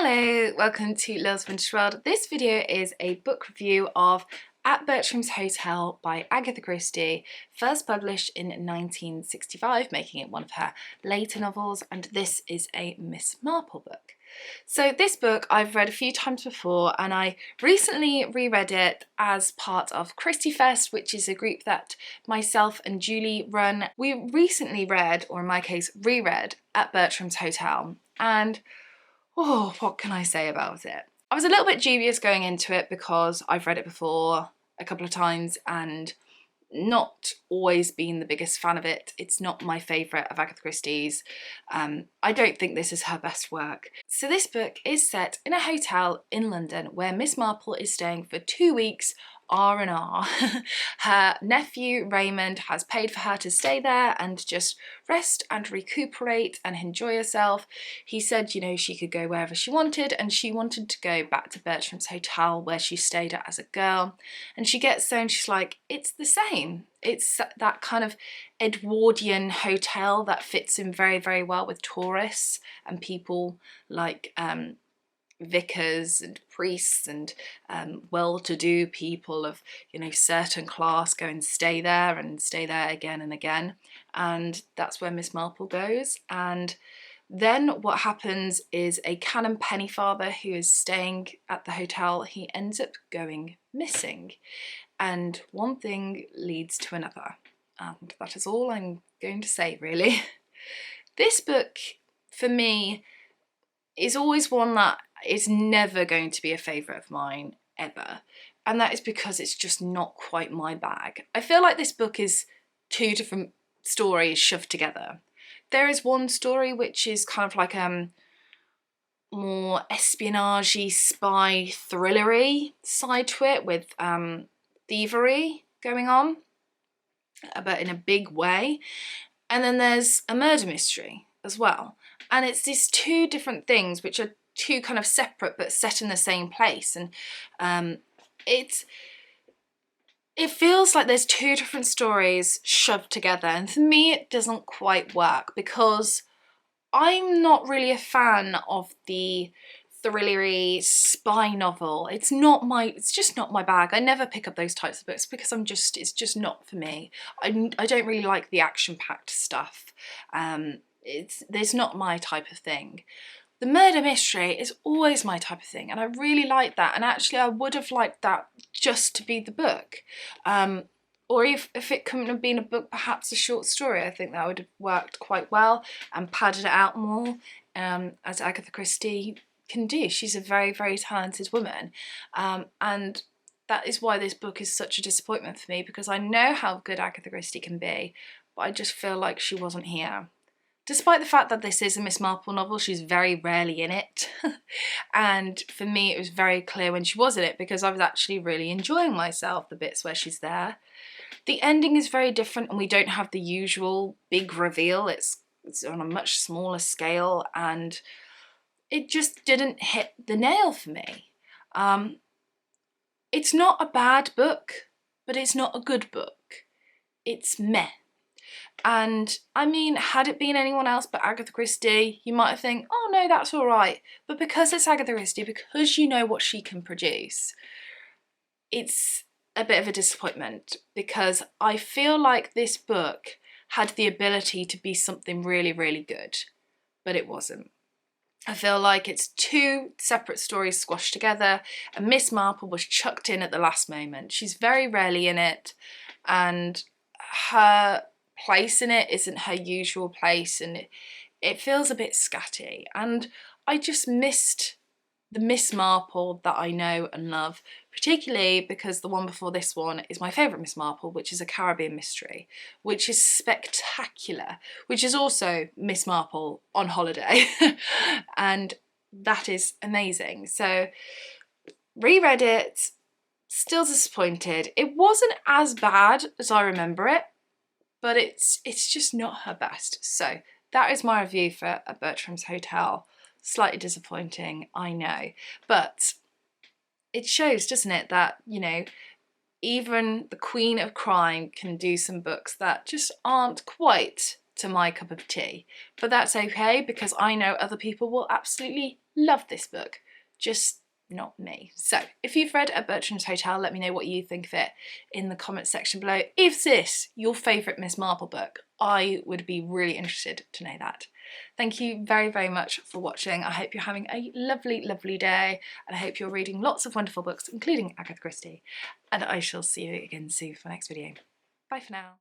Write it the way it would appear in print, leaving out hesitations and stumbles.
Hello, welcome to Lil's Vintage World. This video is a book review of At Bertrams Hotel by Agatha Christie, first published in 1965, making it one of her later novels, and this is a Miss Marple book. So this book I've read a few times before, and I recently reread it as part of Christie Fest, which is a group that myself and Julie run. We recently read, or in my case reread, At Bertrams Hotel, and oh, what can I say about it? I was a little bit dubious going into it because I've read it before a couple of times and not always been the biggest fan of it. It's not my favourite of Agatha Christie's. I don't think this is her best work. So this book is set in a hotel in London where Miss Marple is staying for 2 weeks R&R. Her nephew Raymond has paid for her to stay there and just rest and recuperate and enjoy herself. He said, you know, she could go wherever she wanted, and she wanted to go back to Bertram's hotel where she stayed at as a girl. And she gets there and she's like, it's the same. It's that kind of Edwardian hotel that fits in very, very well with tourists and people like vicars and priests and well-to-do people of, you know, certain class go and stay there again and again, and that's where Miss Marple goes. And then what happens is a Canon Pennyfather who is staying at the hotel, he ends up going missing, and one thing leads to another, and that is all I'm going to say really. This book for me is always one that is never going to be a favourite of mine, ever. And that is because it's just not quite my bag. I feel like this book is two different stories shoved together. There is one story which is kind of like more espionage-y, spy, thrillery side to it with thievery going on, but in a big way. And then there's a murder mystery as well. And it's these two different things which are two kind of separate but set in the same place, and it feels like there's two different stories shoved together, and for me it doesn't quite work because I'm not really a fan of the thrillery spy novel. It's just not my bag. I never pick up those types of books because it's just not for me. I don't really like the action-packed stuff. It's not my type of thing. The murder mystery is always my type of thing, and I really like that, and actually I would have liked that just to be the book. Or if it couldn't have been a book, perhaps a short story. I think that would have worked quite well and padded it out more, as Agatha Christie can do. She's a very, very talented woman, and that is why this book is such a disappointment for me, because I know how good Agatha Christie can be, but I just feel like she wasn't here. Despite the fact that this is a Miss Marple novel, she's very rarely in it. And for me, it was very clear when she was in it because I was actually really enjoying myself, the bits where she's there. The ending is very different, and we don't have the usual big reveal. It's on a much smaller scale, and it just didn't hit the nail for me. It's not a bad book, but it's not a good book. It's meh. And I mean, had it been anyone else but Agatha Christie, you might think, oh no, that's all right. But because it's Agatha Christie, because you know what she can produce, it's a bit of a disappointment, because I feel like this book had the ability to be something really, really good, but it wasn't. I feel like it's two separate stories squashed together, and Miss Marple was chucked in at the last moment. She's very rarely in it, and her place in it isn't her usual place, and it feels a bit scatty, and I just missed the Miss Marple that I know and love, particularly because the one before this one is my favourite Miss Marple, which is a Caribbean mystery, which is spectacular, which is also Miss Marple on holiday, and that is amazing. So reread it, still disappointed. It wasn't as bad as I remember it, but it's just not her best. So that is my review for A Bertram's Hotel. Slightly disappointing, I know, but it shows, doesn't it, that, you know, even the Queen of Crime can do some books that just aren't quite to my cup of tea. But that's okay, because I know other people will absolutely Love this book, just not me. So if you've read A Bertram's Hotel, let me know what you think of it in the comments section below. Is this your favourite Miss Marple book? I would be really interested to know that. Thank you very, very much for watching. I hope you're having a lovely, lovely day, and I hope you're reading lots of wonderful books, including Agatha Christie. And I shall see you again soon for the next video. Bye for now.